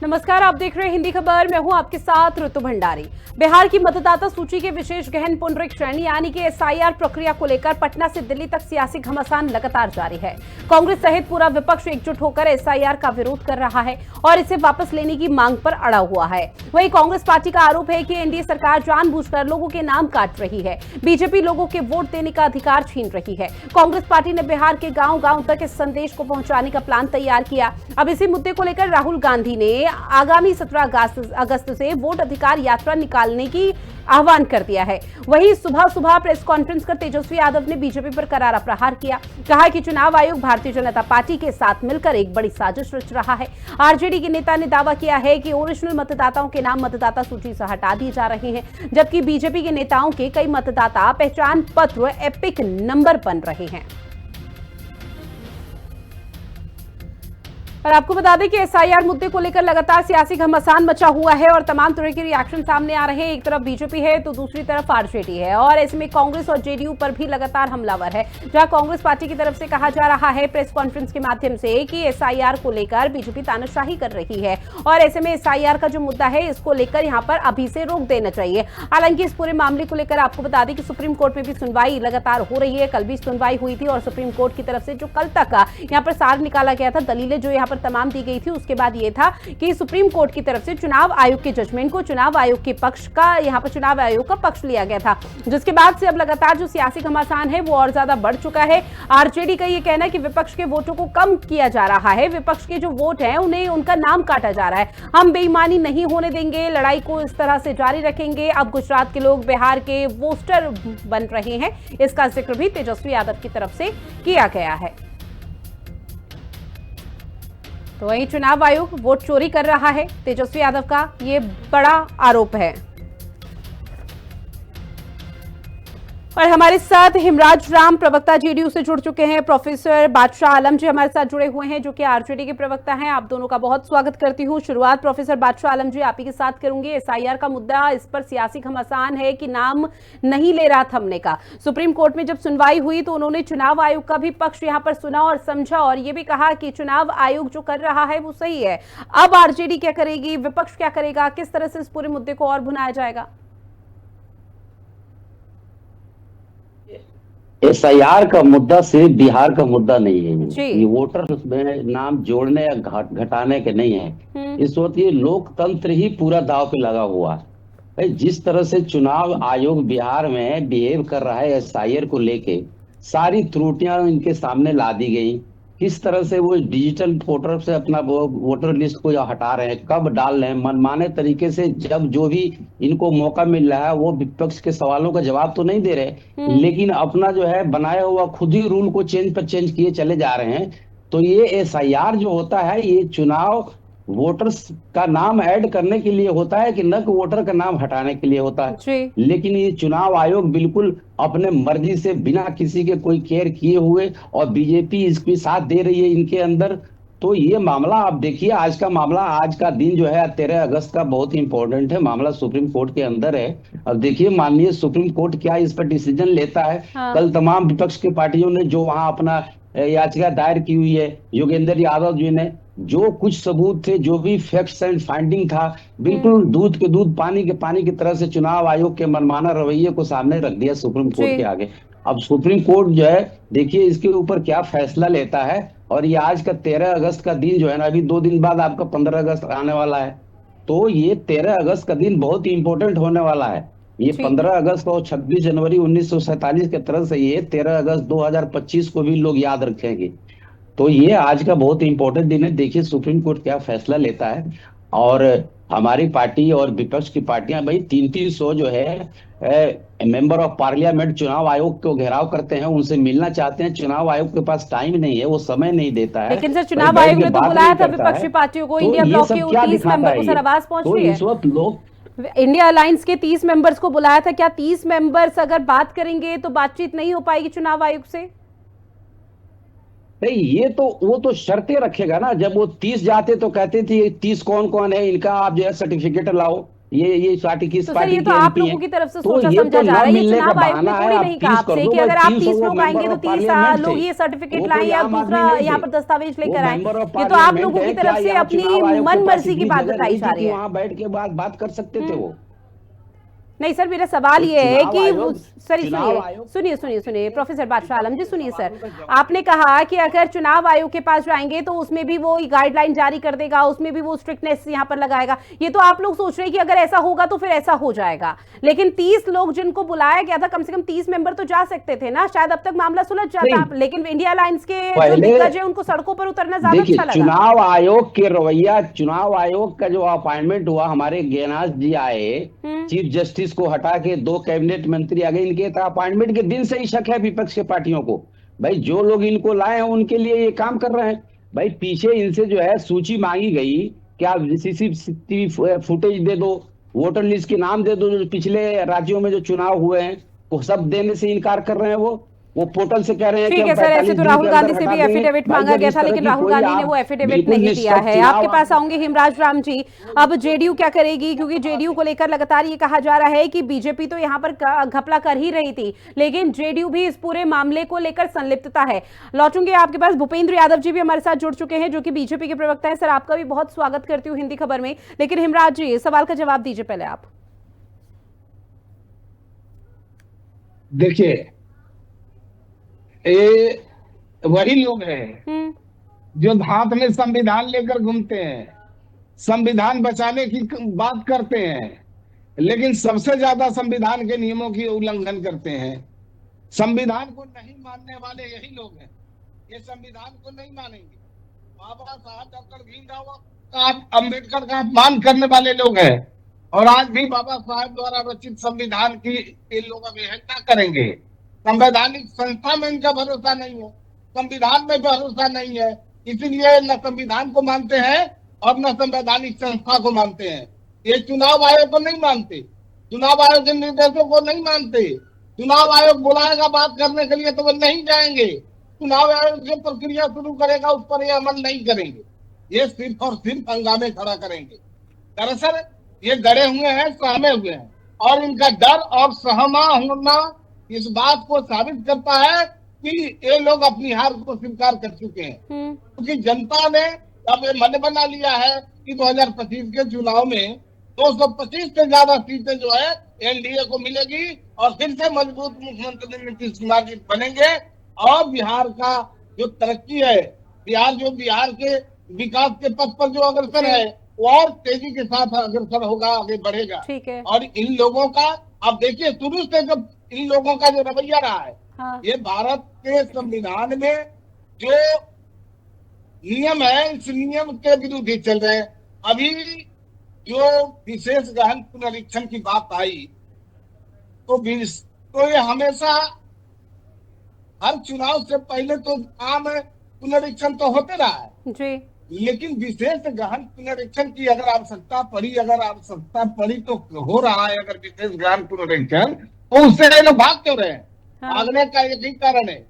नमस्कार, आप देख रहे हैं हिंदी खबर। मैं हूं आपके साथ ऋतु भंडारी। बिहार की मतदाता सूची के विशेष गहन पुनरीक्षण यानी कि एसआईआर प्रक्रिया को लेकर पटना से दिल्ली तक सियासी घमासान लगातार जारी है। कांग्रेस सहित पूरा विपक्ष एकजुट होकर एसआईआर का विरोध कर रहा है और इसे वापस लेने की मांग पर अड़ा हुआ है। वहीं कांग्रेस पार्टी का आरोप है कि एनडीए सरकार जानबूझकर लोगों के नाम काट रही है, बीजेपी लोगों के वोट देने का अधिकार छीन रही है। कांग्रेस पार्टी ने बिहार के गांव गांव तक इस संदेश को पहुंचाने का प्लान तैयार किया। अब इसी मुद्दे को लेकर राहुल गांधी ने आगामी 17 अगस्त से वोट अधिकार यात्रा निकालने की आह्वान कर दिया है। वहीं सुबह सुबह प्रेस कॉन्फ्रेंस कर तेजस्वी यादव ने बीजेपी पर करारा प्रहार किया। कहा कि चुनाव आयोग भारतीय जनता पार्टी के साथ मिलकर एक बड़ी साजिश रच रहा है। आरजेडी के नेता ने दावा किया है कि ओरिजिनल मतदाताओं के नाम मतदाता सूची से हटा दिए जा रहे हैं, जबकि बीजेपी के नेताओं के कई मतदाता पहचान पत्र एपिक नंबर बन रहे हैं। और आपको बता दें कि एसआईआर मुद्दे को लेकर लगातार सियासी घमासान मचा हुआ है और तमाम तरह के रिएक्शन सामने आ रहे हैं। एक तरफ बीजेपी है तो दूसरी तरफ आरजेडी है और इसमें कांग्रेस और जेडीयू पर भी लगातार हमलावर है। जहां कांग्रेस पार्टी की तरफ से कहा जा रहा है प्रेस कॉन्फ्रेंस के माध्यम से कि एसआईआर को लेकर बीजेपी तानाशाही कर रही है और ऐसे में एसआईआर का जो मुद्दा है इसको लेकर यहां पर अभी से रोक देना चाहिए। हालांकि इस पूरे मामले को लेकर आपको बता दें कि सुप्रीम कोर्ट में भी सुनवाई लगातार हो रही है। कल भी सुनवाई हुई थी और सुप्रीम कोर्ट की तरफ से जो कल तक यहाँ पर सार निकाला गया था, दलीलें जो यहाँ पर तमाम दी गई थी, उसके बाद यह था कि सुप्रीम कोर्ट की तरफ से चुनाव आयोग के जजमेंट को चुनाव आयोग के पक्ष का यहां पर चुनाव आयोग का पक्ष लिया गया था, जिसके बाद से अब लगातार जो सियासी घमासान है वो और ज्यादा बढ़ चुका है। आरजेडी का यह कहना है कि विपक्ष के वोटों को कम किया जा रहा है, विपक्ष के जो वोट हैं उन्हें उनका नाम काटा जा रहा है। हम बेईमानी नहीं होने देंगे, लड़ाई को इस तरह से जारी रखेंगे। अब गुजरात के लोग बिहार के वोस्टर बन रहे हैं, इसका जिक्र भी तेजस्वी यादव की तरफ से किया गया है। तो वहीं चुनाव आयोग वोट चोरी कर रहा है, तेजस्वी यादव का ये बड़ा आरोप है। और हमारे साथ हिमराज राम प्रवक्ता जेडीयू से जुड़ चुके हैं, प्रोफेसर बादशाह आलम जी हमारे साथ जुड़े हुए हैं जो कि आरजेडी के प्रवक्ता हैं। आप दोनों का बहुत स्वागत करती हूं। शुरुआत प्रोफेसर बादशाह आलम जी आप ही के साथ करूंगी। एसआईआर का मुद्दा, इस पर सियासी घमासान है कि नाम नहीं ले रहा थमने का। सुप्रीम कोर्ट में जब सुनवाई हुई तो उन्होंने चुनाव आयोग का भी पक्ष यहां पर सुना और समझा और ये भी कहा कि चुनाव आयोग जो कर रहा है वो सही है। अब आरजेडी क्या करेगी, विपक्ष क्या करेगा, किस तरह से इस पूरे मुद्दे को और भुनाया जाएगा? एसआईआर का मुद्दा सिर्फ बिहार का मुद्दा नहीं है। ये वोटर में नाम जोड़ने या घटाने के नहीं है। इस वक्त ये लोकतंत्र ही पूरा दाव पे लगा हुआ है। जिस तरह से चुनाव आयोग बिहार में बिहेव कर रहा है एसआईआर को लेके, सारी त्रुटियां इनके सामने ला दी गई। किस तरह से वो डिजिटल वोटर से अपना वोटर लिस्ट को हटा रहे हैं, कब डाल रहे हैं, मनमाने तरीके से। जब जो भी इनको मौका मिल रहा है वो विपक्ष के सवालों का जवाब तो नहीं दे रहे, लेकिन अपना जो है बनाया हुआ खुद ही रूल को चेंज किए चले जा रहे हैं। तो ये एसआईआर जो होता है ये चुनाव वोटर्स का नाम ऐड करने के लिए होता है कि न कि वोटर का नाम हटाने के लिए होता है। लेकिन ये चुनाव आयोग बिल्कुल अपने मर्जी से बिना किसी के कोई केयर किए हुए और बीजेपी इसकी साथ दे रही है इनके अंदर। तो ये मामला आप देखिए, आज का मामला, आज का दिन जो है 13 अगस्त का बहुत ही इंपॉर्टेंट है। मामला सुप्रीम कोर्ट के अंदर है। अब देखिए माननीय सुप्रीम कोर्ट क्या इस पर डिसीजन लेता है। कल तमाम विपक्ष की पार्टियों ने जो वहां अपना याचिका दायर की हुई है, योगेंद्र यादव जी ने जो कुछ सबूत थे, जो भी फैक्ट्स एंड फाइंडिंग था, बिल्कुल दूध के दूध पानी के पानी की तरह से चुनाव आयोग के मनमाना रवैये को सामने रख दिया सुप्रीम कोर्ट के आगे। अब सुप्रीम कोर्ट जो है देखिए इसके ऊपर क्या फैसला लेता है। और ये आज का 13 अगस्त का दिन जो है ना, अभी 2 दिन बाद आपका 15 अगस्त आने वाला है। तो ये 13 अगस्त का दिन बहुत ही इंपॉर्टेंट होने वाला है। ये 15 अगस्त और 26 जनवरी 1947 के तरह से ये 13 अगस्त 2025 को भी लोग याद रखेंगे। तो ये आज का बहुत इंपॉर्टेंट दिन है। देखिए सुप्रीम कोर्ट क्या फैसला लेता है। और हमारी पार्टी और विपक्ष की पार्टियां भाई 300 जो है मेंबर ऑफ पार्लियामेंट चुनाव आयोग को घेराव करते हैं, उनसे मिलना चाहते हैं। चुनाव आयोग के पास टाइम नहीं है, वो समय नहीं देता है। लेकिन सर चुनाव आयोग ने तो बुलाया था विपक्षी पार्टियों को, इंडिया ब्लॉक के 30 मेंबर को। सर आवाज पहुंच रही है? इस वक्त लोग इंडिया अलायंस के 30 मेंबर्स को बुलाया था। क्या 30 मेंबर्स अगर बात करेंगे तो बातचीत नहीं हो पाएगी चुनाव आयोग से? नहीं, ये तो वो तो शर्तें रखेगा ना। जब वो 30 जाते तो कहते थे 30 कौन कौन है इनका आप जो है सर्टिफिकेट लाओ। ये पार्टी किस तो पार्टी ये तो के आप एमपी लोगों हैं। की तरफ से तो सोचा ये समझा तो जा न रहा है। ये मिलने का चुनाव आयोग ने बहाना है। थोड़ी आप नहीं कहा 30 आपसे कर दो, कि अगर आप 30 वो लोग आएंगे मेंबर तो ऑफ 30 पार्लियामेंट लोग थे, ये सर्टिफिकेट वो लाएं कोई या आम आदमी दूसरा नहीं यहाँ थे। पर दस्तावेज वो लेकर आए। मेंबर ऑफ ये तो आप पार्लियामेंट लोगों है। की क्या तरफ से यहाँ अपनी चुनाव आयोग के मन पास मर्जी की इतनी बात जगह बताई नहीं जा थी रही कि है। वहां बैठ के बात कर सकते थे वो। नहीं सर, मेरा सवाल तो ये है चुनाव कि आयोग सर चुनाव आयोग सुनिए प्रोफेसर बादशाह आलम जी, सुनिए सर। सवालों का जवाब आपने कहा कि अगर चुनाव आयोग के पास जाएंगे तो उसमें भी वो गाइडलाइन जारी कर देगा, उसमें भी वो स्ट्रिक्टनेस यहाँ पर लगाएगा। ये तो आप लोग सोच रहे हैं कि अगर ऐसा होगा तो फिर ऐसा हो जाएगा, लेकिन 30 लोग जिनको बुलाया गया था, कम से कम 30 मेंबर तो जा सकते थे ना, शायद अब तक मामला सुलझ जाता। लेकिन इंडिया अलायंस के जो दिग्गज है उनको सड़कों पर उतरना ज्यादा अच्छा लगा। चुनाव आयोग के रवैया, चुनाव आयोग का जो अपॉइंटमेंट हुआ, हमारे ज्ञानाज जी आए, चीफ जस्टिस को हटा के 2 कैबिनेट मंत्री आ गए। इनके अपॉइंटमेंट के दिन से ही शक है विपक्ष के पार्टियों को। भाई जो लोग इनको लाए हैं उनके लिए ये काम कर रहे हैं। भाई पीछे इनसे जो है सूची मांगी गई कि आप सीसीटीवी फुटेज दे दो, वोटर लिस्ट के नाम दे दो, जो पिछले राज्यों में जो चुनाव हुए हैं वो सब देने से इनकार कर रहे हैं। वो पोर्टल से कह रहे हैं कि ठीक हम है सर, ऐसे 45 तो दिन राहुल के गांधी अंदर से हटा भी देंगे। एफिडेविट भाई मांगा जब गया इस था, तरह लेकिन की राहुल कोई गांधी ने आप वो एफिडेविट बिल्कुल नहीं दिया निष्पक्ष है। चुनाव आपके पास आप आऊंगे हिमराज राम जी। अब जेडीयू क्या करेगी, क्योंकि जेडीयू को लेकर लगातार ये कहा जा रहा है कि बीजेपी तो यहाँ पर घपला कर ही रही थी, लेकिन जेडीयू भी इस पूरे मामले को लेकर संलिप्तता है। लौटूंगे आपके पास। भूपेंद्र यादव जी भी हमारे साथ जुड़ चुके हैं, जो कि बीजेपी के प्रवक्ता है। सर, आपका भी बहुत स्वागत करती हूँ हिंदी खबर में, लेकिन हिमराज जी सवाल का जवाब दीजिए पहले आप। देखिए, ये वही लोग हैं जो हाथ में संविधान लेकर घूमते हैं, संविधान बचाने की बात करते हैं, लेकिन सबसे ज्यादा संविधान के नियमों की उल्लंघन करते हैं। संविधान को नहीं मानने वाले यही लोग हैं। ये संविधान को नहीं मानेंगे। बाबा साहब डॉक्टर भीमराव अम्बेडकर का अपमान करने वाले लोग हैं, और आज भी बाबा साहब द्वारा रचित संविधान की ये लोग अवहेलना करेंगे। संवैधानिक संस्था में इनका भरोसा नहीं है, संविधान में भरोसा नहीं है, इसीलिए न संविधान को मानते हैं और न संवैधानिक संस्था को मानते हैं। ये चुनाव आयोग को नहीं मानते, चुनाव आयोग के निर्देशों को नहीं मानते। चुनाव आयोग बुलाएगा बात करने के लिए तो वो नहीं जाएंगे। चुनाव आयोग जो प्रक्रिया शुरू करेगा उस पर ये अमल नहीं करेंगे। ये सिर्फ और सिर्फ हंगामे खड़ा करेंगे। दरअसल ये डरे हुए हैं, सहमे हुए हैं, और इनका डर और सहमा होना इस बात को साबित करता है कि ये लोग अपनी हार को स्वीकार कर चुके हैं। क्योंकि जनता ने अब ये मन बना लिया है कि 2025 के चुनाव में 225 से ज्यादा सीटें जो है एनडीए को मिलेगी, और फिर से मजबूत मुख्यमंत्री नीतीश कुमार जी बनेंगे, और बिहार का जो तरक्की है, बिहार के विकास के पथ पर जो अग्रसर है वो और तेजी के साथ अग्रसर होगा, आगे बढ़ेगा। ठीक है। और इन लोगों का अब देखिए, शुरू से जब इन लोगों का जो रवैया रहा है, ये भारत के संविधान में जो नियम है इस नियम के विरुद्ध ही चल रहे हैं। अभी जो विशेष गहन पुनरीक्षण की बात आई तो ये हमेशा हर चुनाव से पहले तो आम पुनरीक्षण तो होते रहा है जी, लेकिन विशेष गहन पुनरीक्षण की अगर आवश्यकता पड़ी तो हो रहा है। अगर विशेष गहन पुनरीक्षण तो उससे लोग भाग क्यों रहे हैं? भागने का एक ही कारण है,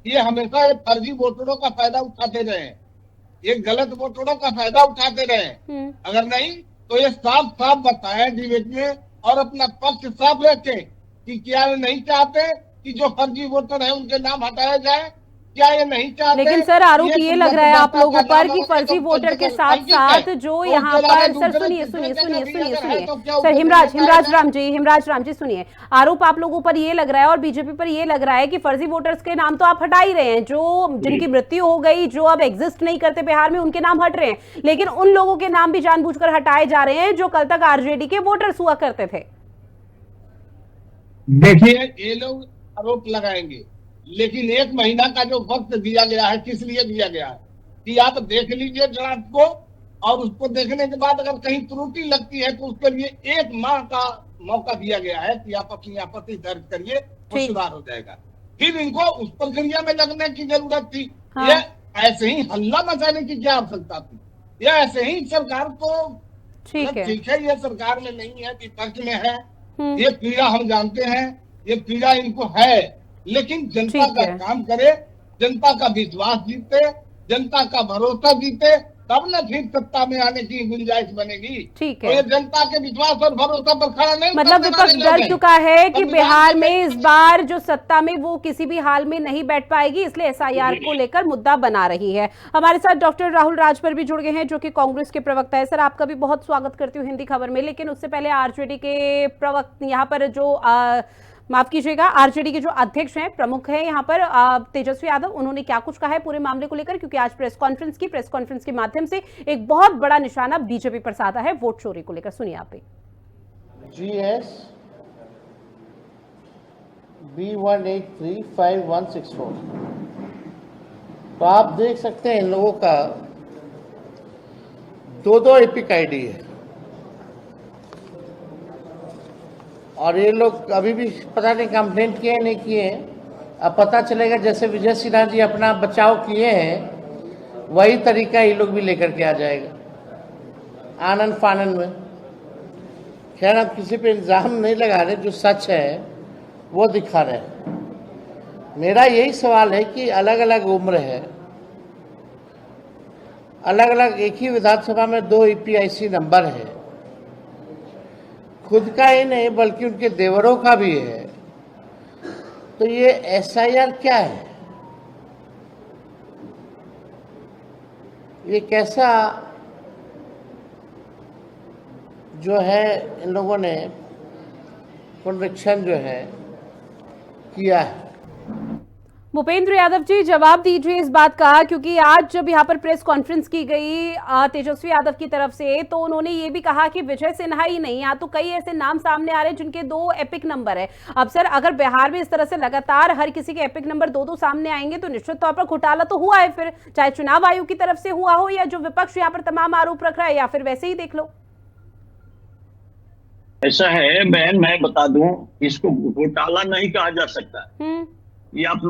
ये हमेशा ये फर्जी वोटरों का फायदा उठाते रहे, ये गलत वोटरों का फायदा उठाते रहे। अगर नहीं तो ये साफ साफ बताया डिबेट में और अपना पक्ष साफ रखे कि क्या ये नहीं चाहते कि जो फर्जी वोटर है उनके नाम हटाया जाए, क्या ये नहीं चाहते। लेकिन सर आरोप ये लग रहा है आप लोगों पर कि फर्जी वोटर के साथ साथ जो यहाँ पर सर सुनिए सर हिमराज राम जी सुनिए, आरोप आप लोगों पर ये लग रहा है और बीजेपी पर ये लग रहा है कि फर्जी वोटर्स के नाम तो आप हटा ही रहे हैं, जो जिनकी मृत्यु हो गई, जो अब एग्जिस्ट नहीं करते बिहार में, उनके नाम हट रहे हैं, लेकिन उन लोगों के नाम भी जानबूझकर हटाए जा रहे हैं जो कल तक आरजेडी के वोटर्स हुआ करते थे। देखिए, ये लोग आरोप लगाएंगे, लेकिन 1 महीना का जो वक्त दिया गया है, किस लिए दिया गया है कि आप देख लीजिए ड्राफ्ट को, और उसको देखने के बाद अगर कहीं त्रुटि लगती है तो उसके लिए 1 माह का मौका दिया गया है कि आप अपनी आपत्ति दर्ज करिए, वो सुधार हो जाएगा। फिर इनको उस प्रक्रिया में लगने की जरूरत थी। ये ऐसे ही हल्ला मचाने की क्या आवश्यकता थी? ये ऐसे ही सरकार को ठीक है, ये सरकार में नहीं है, विपक्ष में है, ये पीड़ा हम जानते हैं, ये पीड़ा इनको है, लेकिन जनता का काम करे, जनता का विश्वास जीते, जनता का भरोसा जीते, तब न फिर सत्ता में आने की गुंजाइश बनेगी। ठीक और है, ये जनता के विश्वास और भरोसा पर खड़ा नहीं मतलब उतरने विपक्ष वाले लोग डर हैं। चुका है कि संविधान बिहार के में इस बार जो सत्ता में वो किसी भी हाल में नहीं बैठ पाएगी, इसलिए एसआईआर को लेकर मुद्दा बना रही है। हमारे साथ डॉक्टर राहुल राजभर भी जुड़ गए हैं, जो कि कांग्रेस के प्रवक्ता है। सर, आपका भी बहुत स्वागत करती हूँ हिंदी खबर में, लेकिन उससे पहले आरजेडी के प्रवक्ता यहाँ पर जो माफ कीजिएगा, आरजेडी के जो अध्यक्ष हैं, प्रमुख हैं यहाँ पर तेजस्वी यादव, उन्होंने क्या कुछ कहा है पूरे मामले को लेकर, क्योंकि आज प्रेस कॉन्फ्रेंस के माध्यम से एक बहुत बड़ा निशाना बीजेपी पर साधा है वोट चोरी को लेकर। सुनिए आप भी। GS B1835164। तो आप देख सकते हैं इन लोगों का दो एपिक आईडी है, और ये लोग अभी भी पता नहीं कंप्लेंट किए नहीं किए। अब पता चलेगा, जैसे विजय सिन्हा जी अपना बचाव किए हैं वही तरीका ये लोग भी लेकर के आ जाएगा आनंद फानन में। खैर, अब किसी पे इल्जाम नहीं लगा रहे, जो सच है वो दिखा रहे हैं। मेरा यही सवाल है कि अलग अलग उम्र है, अलग अलग एक ही विधानसभा में 2 EPIC नंबर है, खुद का ही नहीं बल्कि उनके देवरों का भी है, तो ये SIR क्या है? ये कैसा जो है इन लोगों ने पुनरीक्षण जो है किया है? भूपेंद्र यादव जी, जवाब दीजिए इस बात का, क्योंकि आज जब यहाँ पर प्रेस कॉन्फ्रेंस की गई तेजस्वी यादव की तरफ से, तो उन्होंने ये भी कहा कि विजय सिन्हा ही नहीं, यहाँ तो कई ऐसे नाम सामने आ रहे हैं जिनके 2 एपिक नंबर है। अब सर, अगर बिहार में इस तरह से लगातार हर किसी के एपिक नंबर 2 सामने आएंगे तो निश्चित तौर पर घोटाला तो हुआ है, फिर चाहे चुनाव आयोग की तरफ से हुआ हो या जो विपक्ष यहाँ पर तमाम आरोप रख रहा है, या फिर वैसे ही देख लो। ऐसा है बहन, मैं बता दूं, इसको घोटाला नहीं कहा जा सकता। ये आप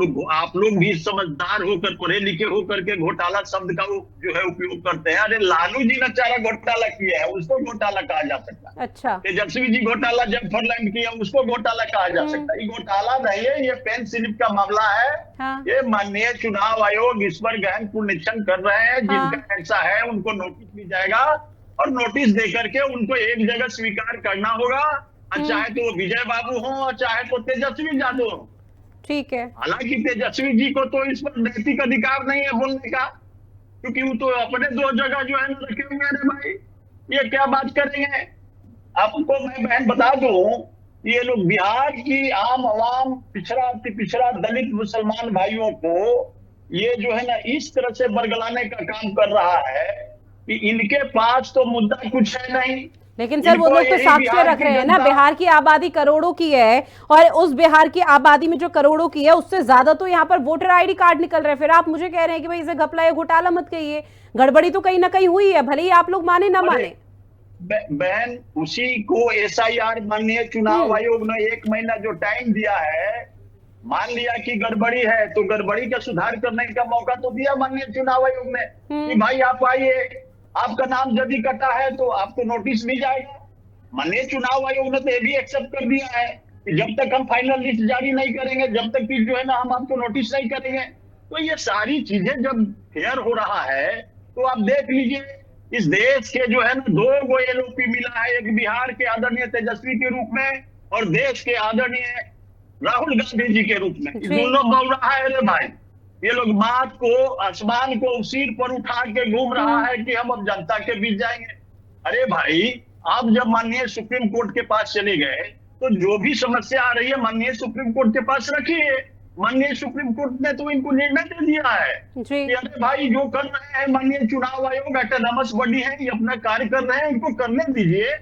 लोग भी समझदार होकर, पढ़े लिखे होकर के घोटाला शब्द का जो है उपयोग करते हैं। अरे लालू जी ने चारा घोटाला किया है, उसको घोटाला कहा जा सकता है। अच्छा, तेजस्वी जी घोटाला जब फरलैंड किया, उसको घोटाला कहा जा सकता है। ये घोटाला नहीं है, ये पेन स्लिप का मामला है। हाँ। ये माननीय चुनाव आयोग इस पर गहन पुनरीक्षण कर रहे हैं। हाँ। जिनका ऐसा है उनको नोटिस दी जाएगा, और नोटिस देकर के उनको एक जगह स्वीकार करना होगा, चाहे तो वो विजय बाबू हो, चाहे तो तेजस्वी यादव हो। ठीक है। हालांकि तेजस्वी जी को तो इस पर नैतिक अधिकार नहीं है बोलने का, क्योंकि वो तो अपने 2 जगह जो है रखे हुए हैं। भाई, ये क्या बात करेंगे? आपको मैं बहन बता दूं, ये लोग बिहार की आम आवाम, पिछड़ा अति पिछड़ा दलित मुसलमान भाइयों को ये जो है ना इस तरह से बरगलाने का काम कर रहा है कि इनके पास तो मुद्दा कुछ है नहीं। लेकिन सर, वो लोग तो साक्ष्य रख रहे हैं ना, बिहार की आबादी करोड़ों की है, और उस बिहार की आबादी में जो करोड़ों की है उससे ज्यादा तो यहाँ पर वोटर आईडी कार्ड निकल रहे हैं। फिर आप मुझे कह रहे हैं कि भाई इसे घपला या घोटाला मत कहिए, गड़बड़ी तो कहीं ना कहीं हुई है, भले ही आप लोग माने ना माने। बहन, उसी को SIR माननीय चुनाव आयोग ने 1 महीना जो टाइम दिया है, मान लिया कि गड़बड़ी है तो गड़बड़ी का सुधार करने का मौका तो दिया माननीय चुनाव आयोग ने कि भाई आप आइए, आपका नाम यदि कटा है तो आपको नोटिस भी जाएगा। माननीय चुनाव आयोग ने तो ये भी एक्सेप्ट कर दिया है कि जब तक हम फाइनल लिस्ट जारी नहीं करेंगे, जब तक कि जो है ना हम आपको नोटिस नहीं करेंगे। तो ये सारी चीजें जब फेयर हो रहा है तो आप देख लीजिए, इस देश के जो है ना 2 LOP मिला है, एक बिहार के आदरणीय तेजस्वी के रूप में और देश के आदरणीय राहुल गांधी जी के रूप में। दोनों बोल रहा है, अरे भाई ये लोग बात को, आसमान को सिर पर उठा के घूम रहा है कि हम अब जनता के बीच जाएंगे। अरे भाई, आप जब माननीय सुप्रीम कोर्ट के पास चले गए तो जो भी समस्या आ रही है माननीय सुप्रीम कोर्ट के पास रखिए। माननीय सुप्रीम कोर्ट ने तो इनको निर्णय दे दिया है कि अरे भाई जो कर रहे हैं माननीय चुनाव आयोग ऑटोनॉमस बॉडी है, ये अपना कार्य कर रहे हैं, इनको करने दीजिए।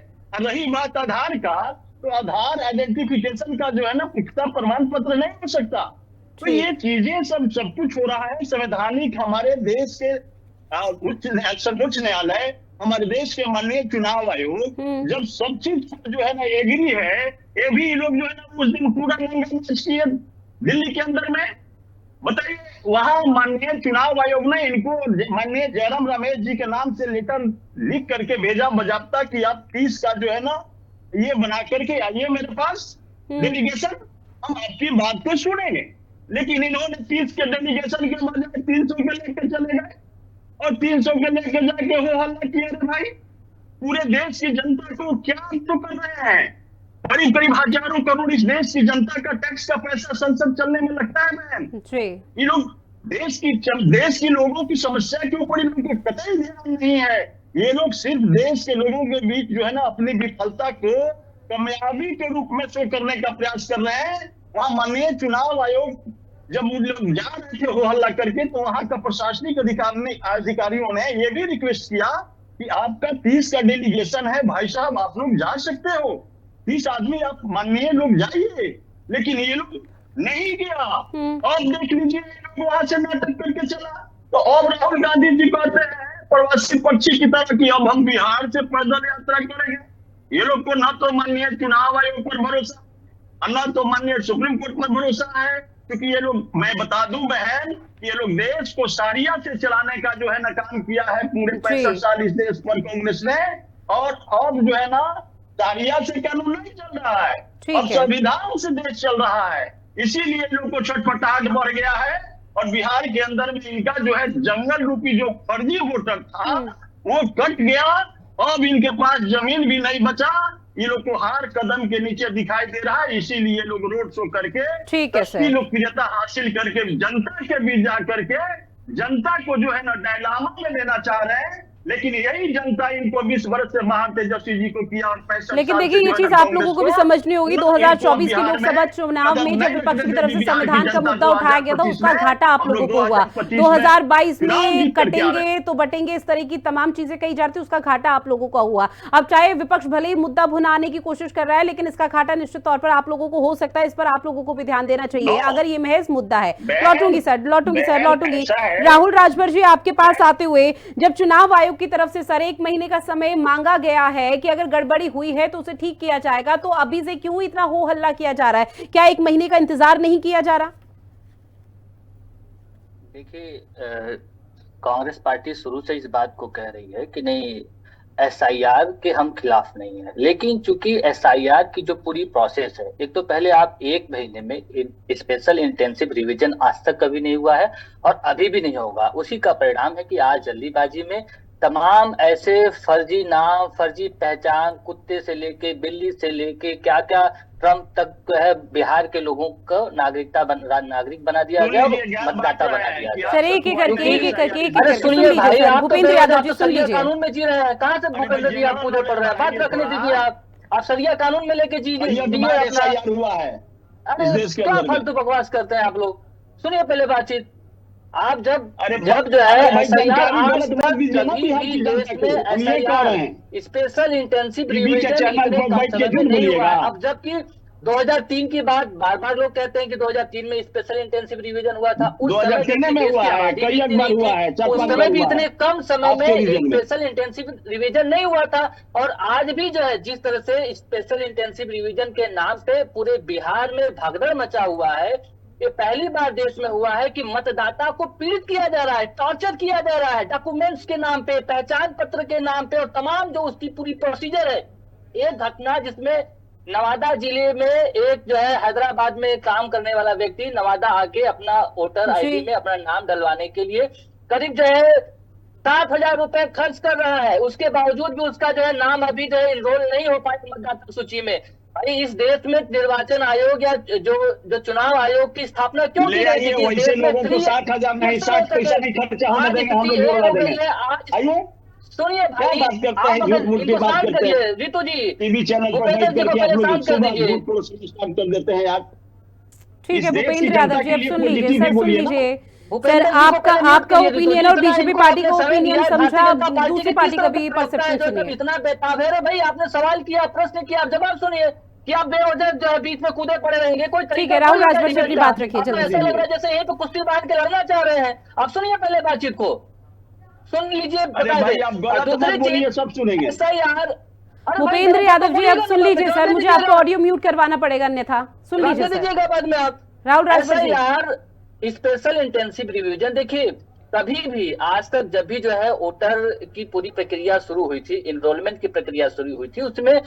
रही बात आधार का, तो आधार आइडेंटिफिकेशन का जो है ना पुख्ता प्रमाण पत्र नहीं हो सकता। तो ये चीजें सब कुछ हो रहा है संवैधानिक। हमारे देश के सर्वोच्च न्यायालय, हमारे देश के माननीय चुनाव आयोग जब सब चीज जो है ना एग्री है, ये भी लोग जो है ना उस दिन पूरा किए दिल्ली के अंदर में। बताइए, वहां माननीय चुनाव आयोग ने इनको माननीय जयराम रमेश जी के नाम से लेटर लिख करके भेजा बजाबता कि आप फीस का जो है ना ये बना करके आइए मेरे पास डेलीगेशन, हम आपकी बात को सुनेंगे। लेकिन इन्होंने 30 के डेलीगेशन के बजाय 300 के लेकर चले गए। और 300 के लेके जाके हो हल्ला किया रे भाई। पूरे देश की जनता को क्या तो कर रहे हैं? करीब करीब हजारों करोड़ इस देश की जनता का टैक्स का पैसा संसद चलने में लगता है बहन। ये लोग देश की लोगों की समस्या के ऊपर इन लोगों को कतई ध्यान नहीं है। ये लोग सिर्फ देश के लोगों के बीच जो है ना अपनी विफलता को कामयाबी के रूप में शो करने का प्रयास कर रहे हैं। वहां माननीय चुनाव आयोग जब उन लोग जा रहे थे हो हल्ला करके, तो वहां का प्रशासनिक अधिकारियों ने ये भी रिक्वेस्ट किया कि आपका 30 का डेलीगेशन है भाई साहब, आप लोग जा सकते हो, 30 आदमी आप माननीय लोग जाइए। लेकिन ये लोग नहीं गया। अब देख लीजिए लोग वहां से नाटक करके चला। तो अब राहुल गांधी जी कहते हैं प्रवासी पक्षी की तरह कि अब हम बिहार से पैदल यात्रा करेंगे। ये लोग को ना तो माननीय चुनाव आयोग पर भरोसा, ना तो माननीय सुप्रीम कोर्ट पर भरोसा है। क्योंकि ये लोग, मैं बता दूं बहन, ये लोग देश को साड़िया से चलाने का जो है ना काम किया है पूरे 65 साल इस देश पर कांग्रेस ने। और अब जो है ना साड़िया से कानून नहीं चल रहा है, अब संविधान से देश चल रहा है। इसीलिए लोग को छटपटाहट बढ़ गया है। और बिहार के अंदर में इनका जो है जंगल रूपी जो फर्जी वोटर था वो कट गया। अब इनके पास जमीन भी नहीं बचा। ये लोग को हर कदम के नीचे दिखाई दे रहा है। इसीलिए लोग रोड शो करके लोकप्रियता हासिल करके जनता के बीच जा करके जनता को जो है ना डायलामा में लेना चाह रहे हैं। लेकिन यही जनता इनको 20 वर्ष से महातेजस्वी जी को किया और 65 लेकिन देखिए ये चीज आप लोगों को भी समझनी होगी। 2024 के लोकसभा चुनाव में जब विपक्ष की तरफ से संविधान का मुद्दा उठाया गया था उसका घाटा आप लोगों को हुआ। 2022 में कटेंगे तो बटेंगे, इस तरह की तमाम चीजें कही जाती है, उसका घाटा आप लोगों का हुआ। अब चाहे विपक्ष भले ही मुद्दा भुनाने की कोशिश कर रहा है, लेकिन इसका घाटा निश्चित तौर पर आप लोगों को हो सकता है। इस पर आप लोगों को भी ध्यान देना चाहिए अगर ये महज मुद्दा है। लौटूंगी राहुल राजभर जी आपके पास आते हुए, जब चुनाव आयोग की तरफ से सर 1 महीने का समय मांगा गया है कि अगर गड़बड़ी हुई है तो उसे ठीक किया जाएगा, तो अभी से क्यों इतना हो हल्ला किया जा रहा है? क्या 1 महीने का इंतजार नहीं किया जा रहा? देखिए कांग्रेस पार्टी शुरू से इस बात को कह रही है कि नहीं एसआईआर के हम खिलाफ नहीं है, लेकिन चूंकि एसआईआर की जो पूरी प्रोसेस है, एक तो पहले आप 1 महीने में स्पेशल इंटेंसिव रिवीजन आज तक कभी नहीं हुआ है और अभी भी नहीं होगा। उसी का परिणाम है कि आज जल्दीबाजी में तमाम ऐसे फर्जी नाम, फर्जी पहचान, कुत्ते से लेके बिल्ली से लेके क्या क्या ट्रम्प तक है, बिहार के लोगों को नागरिक बना दिया गया, मतदाता बना दिया गया। सर एक करके अरे सुनिए भाई, आप भूपेंद्र यादव जी सरिया कानून में जी रहे हैं। कहाँ से भूपेंद्र जी आप पूरे पड़ रहे हैं? बात रखने दीजिए। आप सरिया कानून में लेके जी हुआ है। अरे क्या फालतू बकवास करते हैं आप लोग। सुनिए पहले बातचीत। आप जब जो है स्पेशल इंटेंसिव रिवीजन नहीं हुआ। अब जबकि 2003 की बात बार बार लोग कहते हैं कि 2003 में स्पेशल इंटेंसिव रिवीजन हुआ था। उस समय भी इतने कम समय में स्पेशल इंटेंसिव रिवीजन नहीं हुआ था। और आज भी जो है जिस तरह से स्पेशल इंटेंसिव रिवीजन के नाम से पूरे बिहार में भगदड़ मचा हुआ है, ये पहली बार देश में हुआ है कि मतदाता को पीड़ित किया जा रहा है, टॉर्चर किया जा रहा है डॉक्यूमेंट्स के नाम पे, पहचान पत्र के नाम पे और तमाम जो उसकी पूरी प्रोसीजर है। एक घटना जिसमें नवादा जिले में एक जो है हैदराबाद में काम करने वाला व्यक्ति नवादा आके अपना वोटर आईडी में अपना नाम डलवाने के लिए करीब जो है 7,000 रुपए खर्च कर रहा है। उसके बावजूद भी उसका जो है नाम अभी जो है इनरोल नहीं हो पाए मतदाता सूची में। भाई इस देश में निर्वाचन आयोग या जो चुनाव आयोग की स्थापना क्यों की गई थी? वैसे लोगों को 60,000 नहीं 60 पैसा भी खर्चा होने देंगे हम लोग। सुनिए भाई, बात करिए रितु जी, टीवी चैनल पर बैठ करके आप लोग झूठ को स्टार्ट कर देते हैं यार। ठीक है भूपेंद्र यादव जी, अब सुन लीजिए सर, सुन लीजिए सर, आपका ओपिनियन और बीजेपी पार्टी का ओपिनियन समझा, दूसरी पार्टी का भी परसेप्शन सुनिए। इतना बेताबेर है भाई, आपने सवाल किया, प्रश्न किया, आप जवाब सुनिए कि आप बेवजह जो है बीच में कूदे पड़े रहेंगे। कोई ठीक है राहुल राजभर जी अपनी बात रखिए जल्दी। ऐसा लग रहा है जैसे यहीं पे कुश्ती बांध के लड़ना चाह रहे हैं। आप सुनिए पहले बातचीत को, सुन लीजिए। सब सुनेंगे यार भूपेंद्र यादव जी, अब सुन लीजिए सर, मुझे आपका ऑडियो म्यूट करवाना पड़ेगा अन्यथा। सुन लीजिए दीजिएगा बाद में आप। राहुल राजभर यार स्पेशल इंटेंसिव रिवीजन, देखिए कभी भी आज तक जब भी जो है वोटर की पूरी प्रक्रिया शुरू हुई थी, एनरोलमेंट की प्रक्रिया शुरू हुई थी, उसमें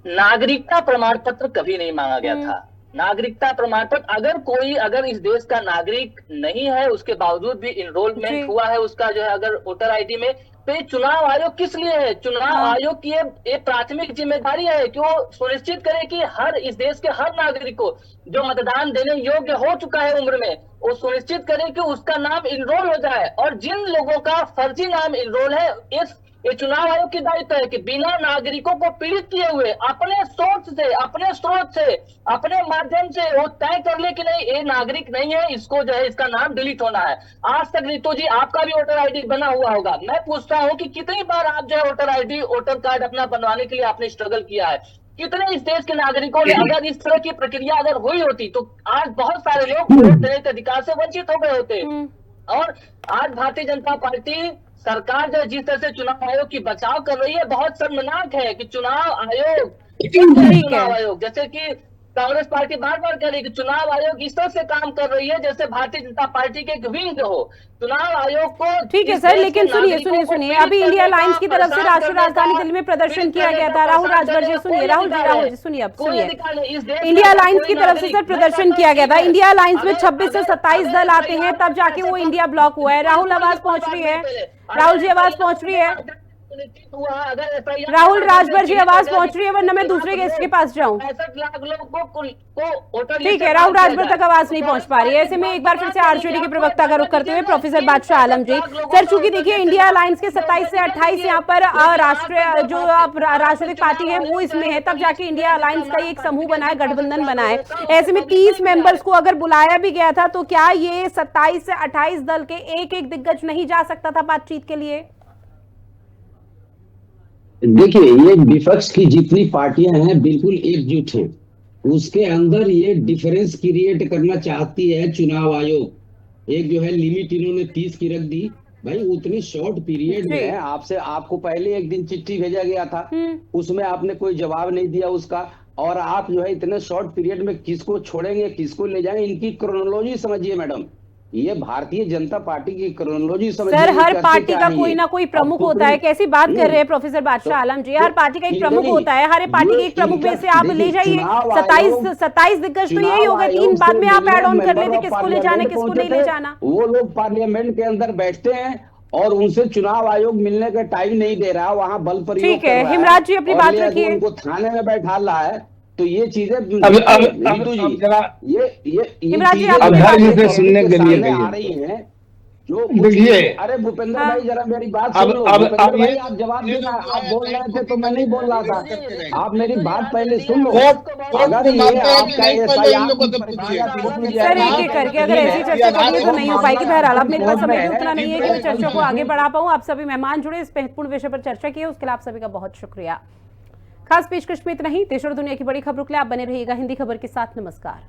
नागरिकता प्रमाण पत्र कभी नहीं मांगा गया था। नागरिकता प्रमाण पत्र, अगर इस देश का नागरिक नहीं है, उसके बावजूद भी इनरोलमेंट हुआ है उसका जो है अगर वोटर आईडी में, तो ये चुनाव आयोग किस लिए है? चुनाव आयोग की ये प्राथमिक जिम्मेदारी है कि वो सुनिश्चित करे कि इस देश के हर नागरिक को जो मतदान देने योग्य हो चुका है उम्र में, वो सुनिश्चित करे कि उसका नाम इनरोल हो जाए। और जिन लोगों का फर्जी नाम इनरोल है, ये चुनाव आयोग की दायित्व है कि बिना नागरिकों को पीड़ित किए हुए अपने सोर्स से, अपने स्रोत से, अपने माध्यम से वो तय कर ले कि नहीं ये नागरिक नहीं है, इसको जो है इसका नाम डिलीट होना है। आज तक रितु जी आपका भी वोटर आईडी बना हुआ होगा, मैं पूछता हूँ कि कितनी बार आप जो है वोटर आईडी, वोटर कार्ड अपना बनवाने के लिए आपने स्ट्रगल किया है? कितने इस देश के नागरिकों ने अगर इस तरह की प्रक्रिया अगर हुई होती तो आज बहुत सारे लोग वोट देने के अधिकार से वंचित हो गए होते। और आज भारतीय जनता पार्टी सरकार जो जिस तरह से चुनाव आयोग की बचाव कर रही है, बहुत शर्मनाक है कि चुनाव आयोग जैसे कि कांग्रेस पार्टी बार बार कह रही है कि चुनाव आयोग इस तरह से काम कर रही है जैसे भारतीय जनता पार्टी के एक विंग हो। चुनाव आयोग को ठीक है सर, लेकिन सुनिए अभी इंडिया अलायंस की तरफ से राष्ट्रीय राजधानी दिल्ली में प्रदर्शन किया गया था। राहुल राजभर जी सुनिए, राहुल जी सुनिए, अब सुनिए, इंडिया अलायंस की तरफ से सर प्रदर्शन किया गया था। इंडिया अलायंस में 26 से 27 दल आते हैं, तब जाके वो इंडिया ब्लॉक हुआ है। राहुल आवाज पहुंच रही है? राहुल जी आवाज पहुंच रही है? राहुल राजभर जी आवाज पहुंच रही है, वरना मैं दूसरे गेस्ट के पास जाऊं। 65 लाख लोगों को ठीक है, राहुल राजभर तक आवाज नहीं पहुंच पा रही है। ऐसे में एक बार फिर से आरजेडी के प्रवक्ता का रुख करते हुए प्रोफेसर बादशाह आलम जी, सर चूंकि देखिए इंडिया अलायंस के 27 से 28 यहाँ पर राष्ट्रीय जो राजनीतिक पार्टी है वो इसमें है, तब जाके इंडिया अलायंस का एक समूह बना है, गठबंधन बना है। ऐसे में 30 मेंबर्स को अगर बुलाया भी गया था तो क्या ये 27 से 28 दल के एक एक दिग्गज नहीं जा सकता था बातचीत के लिए? देखिए, ये विपक्ष की जितनी पार्टियां हैं बिल्कुल एकजुट हैं, उसके अंदर ये डिफरेंस क्रिएट करना चाहती है चुनाव आयोग। एक जो है लिमिट इन्होंने 30 की रख दी। भाई उतनी शॉर्ट पीरियड में आपको पहले एक दिन चिट्ठी भेजा गया था, उसमें आपने कोई जवाब नहीं दिया उसका, और आप जो है इतने शॉर्ट पीरियड में किसको छोड़ेंगे किसको ले जाएंगे? इनकी क्रोनोलॉजी समझिए मैडम, ये भारतीय जनता पार्टी की क्रोनोलॉजी समझिए। सर हर पार्टी का कोई ना कोई प्रमुख होता है, कैसी बात कर रहे हैं प्रोफेसर बादशाह आलम जी? हर पार्टी का एक प्रमुख होता है, हर पार्टी के एक प्रमुख में से आप ले जाइए 27 दिग्गज तो यही होगा। 3 बाद में आप एड ऑन कर लेते किसको ले जाना किसको नहीं ले जाना। वो लोग पार्लियामेंट के अंदर बैठते हैं और उनसे चुनाव आयोग मिलने का टाइम नहीं दे रहा, वहाँ बल प्रयोग ठीक है, हिमराज जी अपनी बात रखिए। उनको थाने में बैठा रहा है, तो ये चीजें ये सुनने के लिए आ रही हैं जो देखिए। अरे भूपेंद्र भाई जरा मेरी बात सुन लो। भूपेंद्र भाई आप जवाब देना, आप बोल रहे थे तो मैं नहीं बोल रहा था, आप मेरी बात पहले सुन लो। अगर ये सर एक एक करके अगर ऐसी चर्चा करिए तो नहीं हो पाएगी। बहरहाल अब मेरे पास समय उतना नहीं है कि मैं चर्चा को आगे बढ़ा पाऊं। आप सभी मेहमान जुड़े इस महत्वपूर्ण विषय पर चर्चा की है, उसके लिए आप सभी का बहुत शुक्रिया। खास पेशकश में इतना ही। देश और दुनिया की बड़ी खबरों के लिए आप बने रहिएगा हिंदी खबर के साथ। नमस्कार।